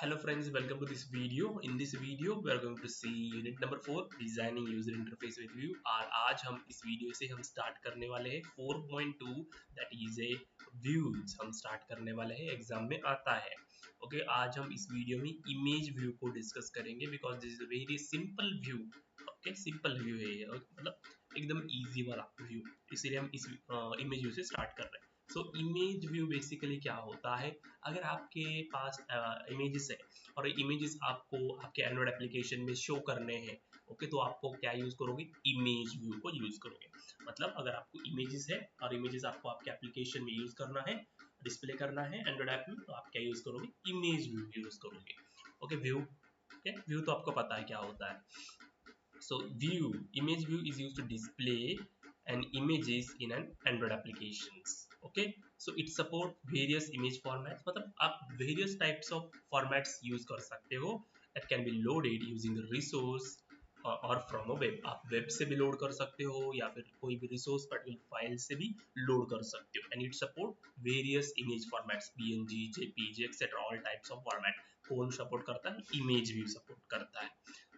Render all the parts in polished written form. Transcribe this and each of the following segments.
Hello friends, welcome to this video. In this video, we are going to see unit number 4 designing user interface with view. और आज हम इस video से हम start करने वाले हैं 4.2 that is a views हम स्टार्ट करने वाले हैं एग्जाम में आता है. ओके आज हम इस वीडियो में इमेज व्यू को डिस्कस करेंगे because this is a very simple view. Okay simple view है ये मतलब एकदम इजी वाला व्यू, इसीलिए हम इस इमेज व्यू से स्टार्ट कर रहे हैं. सो इमेज व्यू बेसिकली क्या होता है, अगर आपके पास इमेजेस है और इमेजेस आपको आपके एंड्रॉइड एप्लीकेशन में शो करने हैं, ओके तो आपको क्या यूज करोगे, इमेज व्यू को यूज करोगे. मतलब अगर आपको इमेजेस है और इमेजेस आपको आपके एप्लीकेशन में यूज करना है, डिस्प्ले करना है एंड्रॉइड ऐप में, तो आप क्या यूज करोगे, इमेज व्यू यूज करोगे. ओके व्यू, ओके व्यू तो आपको पता है क्या होता है. So view, image view is used to display an images in an Android applications. Okay, so it support various image formats. मतलब आप various types of formats use कर सकते हो that can be loaded using the resource और from a web. आप web से भी load कर सकते हो या फिर कोई भी रिसोर्स पर्टिकुलर फाइल से भी लोड कर सकते हो. And it support various image formats, PNG, JPG etcetera, all types of format. कौन सपोर्ट करता है, इमेज व्यू सपोर्ट करता है.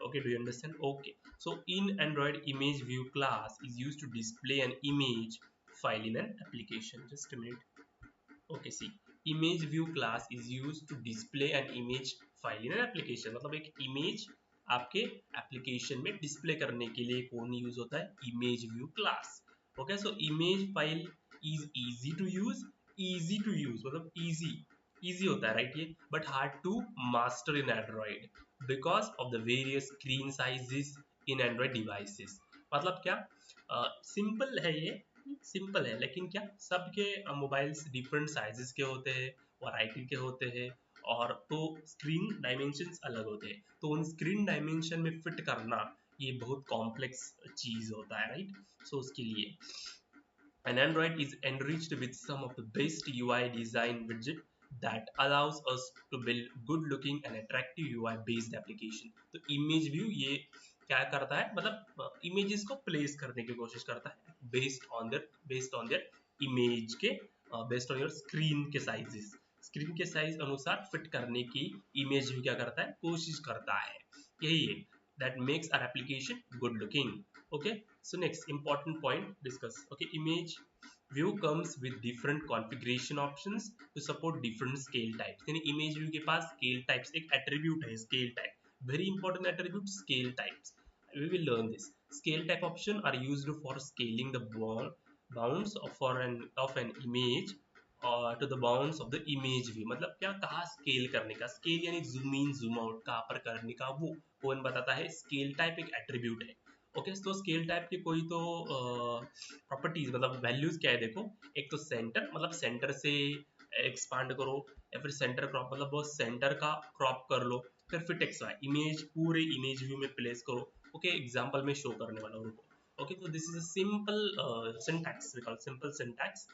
Okay, do you understand? Okay, so in Android, image view class is used to display an image file in an application. Just a minute. Okay, see, image view class is used to display an image file in an application. मतलब एक image आपके application में display करने के लिए कौन use होता है, image view class. Okay so image file is easy to use मतलब इजी होता है राइट ये, but hard to master in Android because of the various screen sizes in Android devices. मतलब क्या, सिंपल है ये, सिंपल है लेकिन क्या सबके मोबाइल्स डिफरेंट साइजेस के होते हैं, वैरायटी के होते हैं, और तो स्क्रीन डायमेंशंस अलग होते हैं, तो उन स्क्रीन डायमेंशन में फिट करना ये बहुत कॉम्प्लेक्स चीज होता है राइट. सो उसके लिए an Android is enriched with some of the best UI design widget that allows us to build good looking and attractive UI based application. तो image view ये क्या करता है, मतलब images को place करने की कोशिश करता है based on their image के based on your screen के sizes, स्क्रीन के साइज अनुसार फिट करने की इमेज व्यू क्या करता है, कोशिश करता है. यही है that makes our application good looking. Okay, so next important point discuss. Okay, image view comes with different configuration options to support different scale types. यानी image view के पास scale types एक attribute है, scale type, very important attribute, scale types. We will learn this. Scale type option are used for scaling the bounds of an image to the bounds of the image view. मतलब क्या, कहाँ scale करने का, scale यानी zoom in zoom out कहाँ पर करने का, वो कौन बताता है, स्केल टाइप एक एट्रीब्यूट है. ओके तो स्केल टाइप की कोई तो प्रॉपर्टीज मतलब वैल्यूज क्या है, देखो एक तो सेंटर, मतलब सेंटर से एक्सपांड करो, या फिर सेंटर क्रॉप मतलब वो सेंटर का क्रॉप कर लो, फिर फिट एक्स वाई इमेज पूरे इमेज व्यू में प्लेस करो. ओके एग्जांपल में शो करने वाला हूँ. ओके तो this is a simple syntax, we call simple syntax.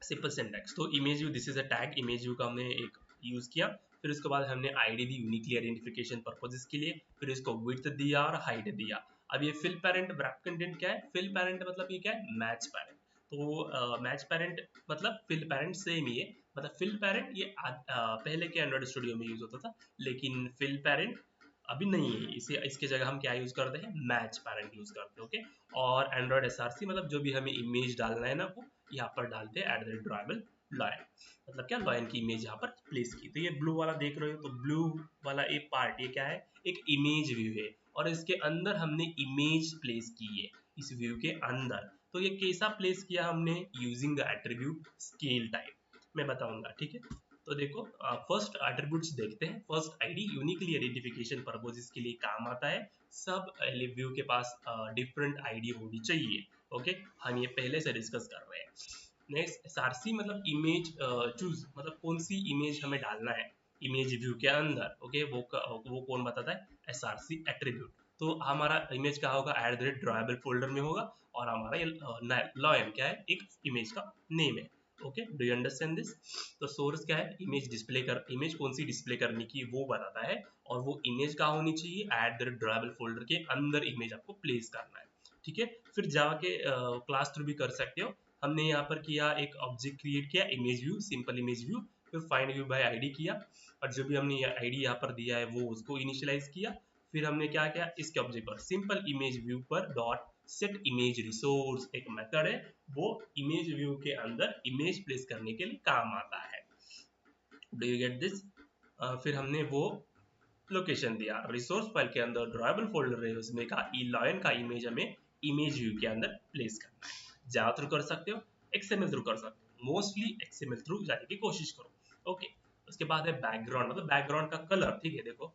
Simple syntax तो image view, this is a tag, image view का हमने एक यूज किया, फिर उसके बाद हमने आईडी दी यूनिकली आइडेंटिफिकेशन पर्पसेस के लिए, फिर इसको विड्थ दिया और हाइट दिया. अब ये फिल पैरेंट wrap कंटेंट क्या है, फिल पैरेंट मतलब ये क्या है, मैच पैरेंट. तो मैच पैरेंट मतलब फिल पैरेंट सेम ही है, मतलब फिल पैरेंट ये पहले के एंड्रॉइड स्टूडियो में यूज होता था, लेकिन फिल पैरेंट अभी नहीं है, इसे इसके जगह हम क्या यूज करते हैं, मैच पैरेंट यूज करते हैं. ओके और एंड्रॉइड एसआरसी मतलब जो भी हमें इमेज डालना है ना, वो यहाँ पर डालते हैं @ड्राइबल लॉयन, मतलब क्या लॉयन की इमेज यहाँ पर प्लेस की. तो ये ब्लू वाला देख रहे हो, तो ब्लू वाला एक पार्ट ये क्या है, एक इमेज व्यू है, और इसके अंदर हमने इमेज प्लेस की है इस व्यू के अंदर. तो ये कैसा प्लेस किया हमने, using the attribute scale type, मैं बताऊंगा ठीक है. तो देखो फर्स्ट एट्रीब्यूट्स देखते हैं. First ID uniquely identification purposes के लिए काम आता है, सब व्यू के पास डिफरेंट आईडी होनी चाहिए. ओके हम ये पहले से डिस्कस कर रहे हैं. नेक्स्ट एसआरसी मतलब इमेज चूज, मतलब कौन सी इमेज हमें डालना है इमेज व्यू के अंदर. ओके वो कौन बताता है, एसआरसी एट्रीब्यूट. तो हमारा इमेज क्या होगा, @ड्राइबल फोल्डर में होगा, और हमारा ये लॉयन क्या है, एक इमेज का नेम है. Okay do you understand this. तो सोर्स क्या है, इमेज डिस्प्ले कर, इमेज कौन सी डिस्प्ले करने की वो बताता है, और वो इमेज कहाँ होनी चाहिए, @ड्राइबल फोल्डर के अंदर इमेज आपको प्लेस करना है. ठीक है फिर जाके क्लास थ्रू भी कर सकते हो. हमने यहाँ पर किया, एक ऑब्जेक्ट क्रिएट किया, image view, simple image view, फिर फाइंड व्यू बाय आईडी किया, और जो भी हमने आईडी यहाँ पर दिया है वो उसको इनिशियलाइज किया। फिर हमने क्या किया, इसके ऑब्जेक्ट पर सिंपल इमेज व्यू पर डॉट सेट इमेज रिसोर्स एक मेथड है, वो इमेज व्यू के अंदर इमेज प्लेस करने के लिए काम आता है। Do you get this? फिर हमने वो लोकेशन दिया, रिसोर्स फाइल के अंदर ड्राइबल फोल्डर है उसमें का लायन का इमेज हमें इमेज व्यू के अंदर प्लेस करना है। जावा थ्रू कर सकते हो, एक्सएमएल थ्रू कर सकते हो, मोस्टली एक्सएमएल थ्रू जाने की कोशिश करो। ओके, उसके बाद है बैकग्राउंड, मतलब बैकग्राउंड का कलर। ठीक है, देखो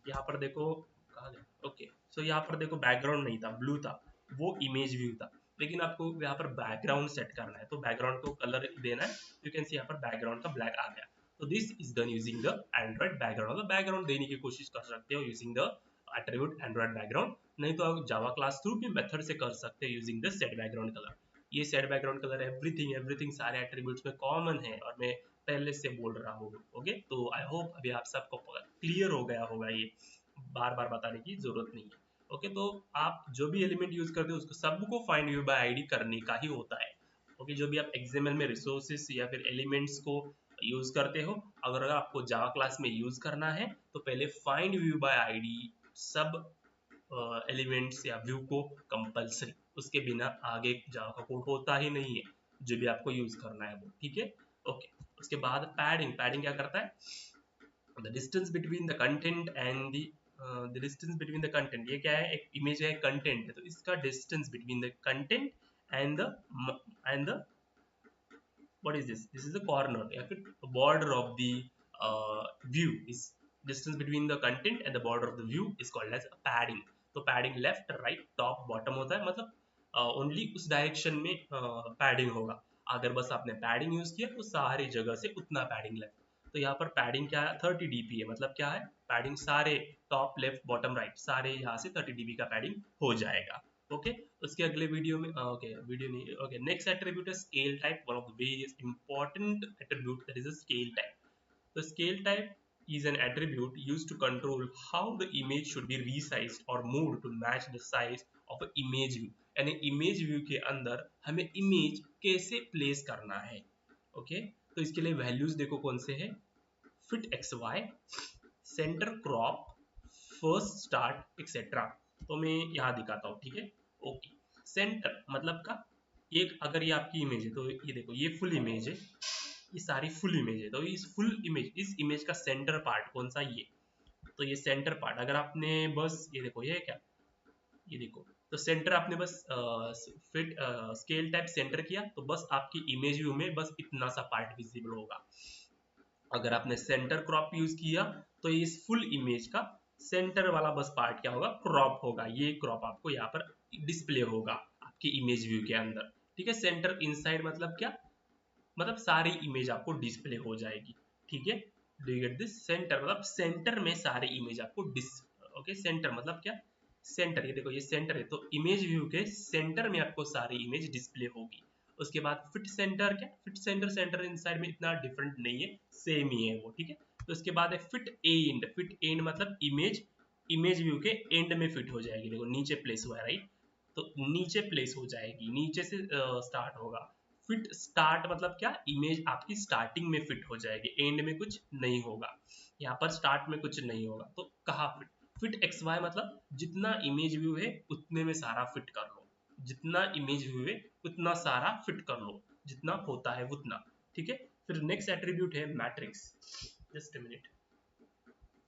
यहाँ पर देखो कहाँ गया, ओके सो यहाँ पर देखो बैकग्राउंड नहीं था, ब्लू था, वो इमेज व्यू था, लेकिन आपको यहाँ पर बैकग्राउंड सेट करना है तो बैकग्राउंड को कलर देना है। यू कैन सी यहाँ पर बैकग्राउंड का ब्लैक आ गया, तो this is done using the Android background. मतलब बैकग्राउंड देने की कोशिश कर सकते हो using the attribute Android background, नहीं तो आप जावा क्लास थ्रू भी मेथड से कर सकते हैं using the set background colour. ये set background colour everything everything सारे एट्रीब्यूट्स में कॉमन है और मैं पहले से बोल रहा हूँ। ओके, तो आई होप अभी आप सबको क्लियर हो गया होगा, ये बार बार बताने की जरूरत नहीं है। ओके, तो आप जो भी एलिमेंट यूज करते हो उसको सबको फाइंड व्यू बाय आईडी करने का ही होता है। ओके, जो भी आप एक्सएमएल में रिसोर्सेस या फिर एलिमेंट्स को यूज करते हो, अगर आपको जावा क्लास में यूज करना है तो पहले फाइंड व्यू बाय आईडी सब एलिमेंट्स या व्यू को कंपलसरी, उसके बिना आगे जावा का कोड होता ही नहीं है जो भी आपको यूज करना है वो। ठीक है, ओके। उसके बाद पैडिंग, पैडिंग क्या करता है, the distance between the content and the distance between the content, ये क्या है, एक इमेज है कंटेंट है तो इसका distance between the content and the what is this, this is the corner या फिर border of the view is distance between the content and the border of the view is called as padding। तो padding left right top bottom होता है, मतलब only उस direction में padding होगा। अगर बस आपने पैडिंग यूज किया तो सारी जगह से उतना पैडिंग लेफ्ट। तो यहाँ पर पैडिंग क्या है, 30 dp है, मतलब क्या है, पैडिंग सारे टॉप लेफ्ट बॉटम राइट सारे यहाँ से 30 dp का पैडिंग हो जाएगा। ओके, उसके अगले वीडियो में ओके वीडियो नहीं, ओके नेक्स्ट एट्रीब्यूट है scale type, one of the various important attribute that is a scale type. तो scale type is an attribute used to control how the image should be resized or moved to match the size of an image view। यानी image view के अंदर हमें image कैसे place करना है। Okay, तो इसके लिए values देखो कौन से हैं, fit xy, center crop, first start etcetera. तो मैं यहाँ दिखाता हूँ, ठीक है। ओके, सेंटर मतलब का एक, अगर ये आपकी इमेज है तो ये देखो ये फुल इमेज है, ये सारी फुल इमेज है, तो इस फुल इमेज, इस इमेज का सेंटर पार्ट कौन सा, ये। तो ये सेंटर पार्ट अगर आपने बस ये देखो, ये है क्या, ये देखो, तो सेंटर आपने बस फिट स्केल टाइप सेंटर किया तो बस आपकी इमेज व्यू में बस इतना सा पार्ट विजिबल होगा। अगर आपने सेंटर क्रॉप यूज किया तो इस फुल इमेज का सेंटर वाला बस पार्ट क्या होगा, क्रॉप होगा, ये क्रॉप आपको यहाँ पर डिस्प्ले होगा आपकी इमेज व्यू के अंदर। ठीक है, सेंटर इनसाइड मतलब क्या, मतलब सारी इमेज आपको डिस्प्ले हो जाएगी। ठीक है, do you get this, centre मतलब सेंटर में सारी इमेज आपको ओके, सेंटर मतलब क्या, सेंटर, ये देखो ये सेंटर है तो इमेज व्यू के सेंटर में आपको सारी इमेज डिस्प्ले होगी। उसके बाद फिट सेंटर, क्या फिट सेंटर, सेंटर इनसाइड में इतना डिफरेंट नहीं है, सेम ही है वो। ठीक है, तो उसके बाद है फिट एंड, फिट एंड मतलब इमेज इमेज व्यू के एंड में फिट हो जाएगी। देखो नीचे प्लेस हुआ है राइट, तो नीचे प्लेस हो जाएगी, नीचे से स्टार्ट होगा। फिट स्टार्ट मतलब क्या, इमेज आपकी स्टार्टिंग में फिट हो जाएगी, एंड में कुछ नहीं होगा, यहाँ पर स्टार्ट में कुछ नहीं होगा। तो कहाँ फिट, फिट एक्स वाई मतलब जितना इमेज व्यू है उतने में सारा फिट कर लो, जितना इमेज व्यू है उतना सारा फिट कर लो, जितना होता है उतना। ठीक है, फिर नेक्स्ट एट्रीब्यूट है matrix, just a minute.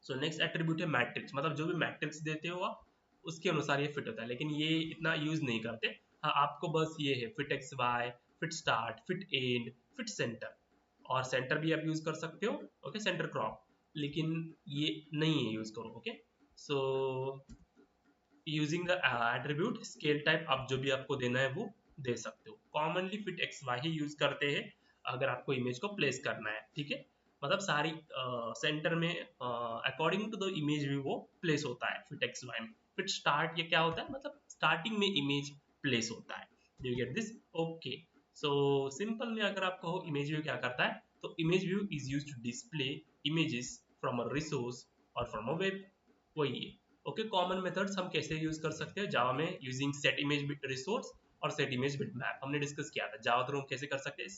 So next attribute है मैट्रिक्स, मतलब जो भी मैट्रिक्स देते हो आप उसके अनुसार ये फिट होता है, लेकिन ये इतना यूज नहीं करते। हाँ, आपको बस ये है fit X Y, fit start, fit end, fit center, और सेंटर भी आप यूज कर सकते हो। ओके, सेंटर क्रॉप, लेकिन ये नहीं है यूज करो। Okay, so using the attribute scale type, आप जो भी आपको देना है वो दे सकते हो। Commonly fit X why he use करते हैं अगर आपको इमेज को प्लेस करना है। ठीक है, मतलब सारी सेंटर में according to the image view वो प्लेस होता है फिट एक्स वाई में। फिट स्टार्ट ये क्या होता है, मतलब स्टार्टिंग में इमेज प्लेस होता है। Do you get this? Okay, so simple में अगर आप कहो इमेज व्यू क्या करता है, तो image view is used to display images from a resource और फ्रॉम अ वेब, वही है। ओके, कॉमन मेथड्स हम कैसे यूज कर सकते हैं जावा में, using set image bit resource और सेट इमेज बिट मैप हमने डिस्कस किया था। जावा थ्रू हम कैसे कर सकते हैं,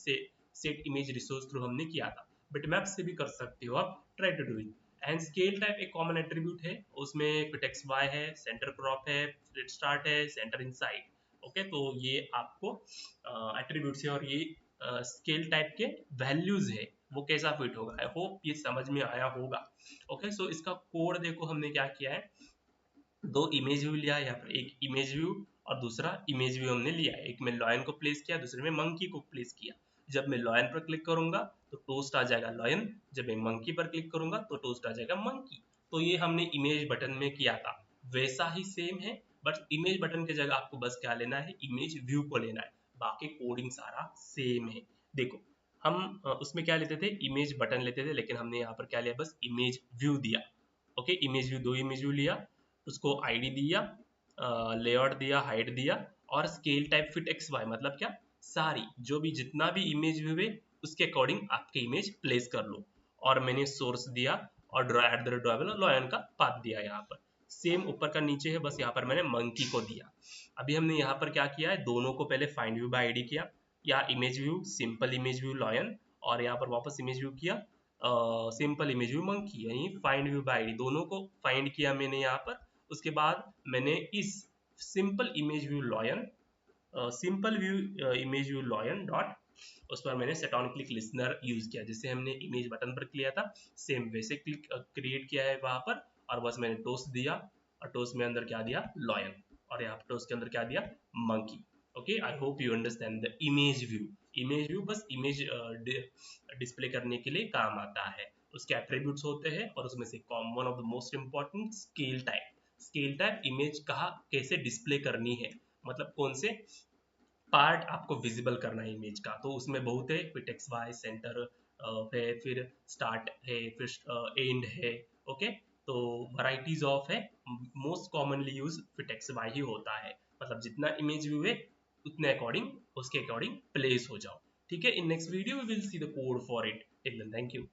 सेट इमेज रिसोर्स थ्रू हमने किया था। बिटमैप से भी कर सकते हो आप, try to do it. And scale type एक कॉमन एट्रीब्यूट है, उसमें फिट एक्स वाई है, सेंटर क्रॉप है, फिट स्टार्ट है, सेंटर इनसाइड। ओके, तो ये आपको एट्रीब्यूट्स है और ये स्केल टाइप के वैल्यूज है, वो कैसा फिट होगा। आई होप ये समझ में आया होगा। ओके, सो इसका कोड देखो हमने क्या किया है, दो इमेज व्यू लिया है यहाँ पर, एक इमेज व्यू और दूसरा इमेज व्यू हमने लिया है। एक में लॉयन को प्लेस किया, दूसरे में मंकी को प्लेस किया। जब मैं लॉयन पर क्लिक करूंगा तो टोस्ट आ जाएगा लॉयन, जब मैं मंकी पर क्लिक करूंगा तो टोस्ट आ जाएगा मंकी। तो ये हमने इमेज बटन में किया था, वैसा ही सेम है, बट इमेज बटन की जगह आपको बस क्या लेना है, इमेज व्यू को लेना है, बाकी कोडिंग सारा सेम है। देखो हम उसमें क्या लेते थे, इमेज बटन लेते थे, लेकिन हमने यहाँ पर क्या लिया, बस इमेज व्यू दिया। ओके, इमेज व्यू, दो इमेज व्यू लिया, उसको आईडी दिया, लेआउट दिया, हाइट दिया, और scale type fit X Y, मतलब क्या, सारी जो भी जितना भी इमेज व्यू है उसके अकॉर्डिंग आपके इमेज प्लेस कर लो। और मैंने सोर्स दिया और at the rate driver lion का पाथ दिया यहाँ पर। सेम ऊपर का नीचे है, बस यहाँ पर मैंने मंकी को दिया। अभी हमने यहाँ पर क्या किया है, दोनों को पहले फाइंड व्यू बाय आईडी किया, या image view, simple image view lion, और यहाँ पर वापस इमेज व्यू किया, सिंपल इमेज व्यू मंकी, यानी फाइंड व्यू बाय आईडी, दोनों को फाइंड किया मैंने यहाँ पर। उसके बाद मैंने इस simple image view lion, simple view image view lion dot, उस पर मैंने set on click listener use किया, जैसे हमने इमेज बटन पर किया था सेम वैसे क्लिक क्रिएट किया है वहां पर। और बस मैंने टोस्ट दिया, और टोस्ट में अंदर क्या दिया, लॉयन, और यहाँ पर टोस्ट के अंदर क्या दिया, monkey. Okay, I hope you understand the image view. Image view बस इमेज डिस्प्ले करने के लिए काम आता है, उसके एट्रीब्यूट्स होते हैं, और उसमें से one of the most important scale type. Scale type image कहाँ कैसे डिस्प्ले करनी है, मतलब कौन से पार्ट आपको विजिबल करना है इमेज का, तो उसमें बहुत है, फिर टेक्स्ट वाई, सेंटर है, फिर स्टार्ट है, फिर एंड है। ओके, तो वराइटीज ऑफ है, मोस्ट कॉमनली यूज फिर टेक्स्ट वाई ही होता है, मतलब जितना इमेज व्यू है उतने अकॉर्डिंग, उसके अकॉर्डिंग प्लेस हो जाओ। ठीक है, in next video we will see the code for it. Till then, thank you.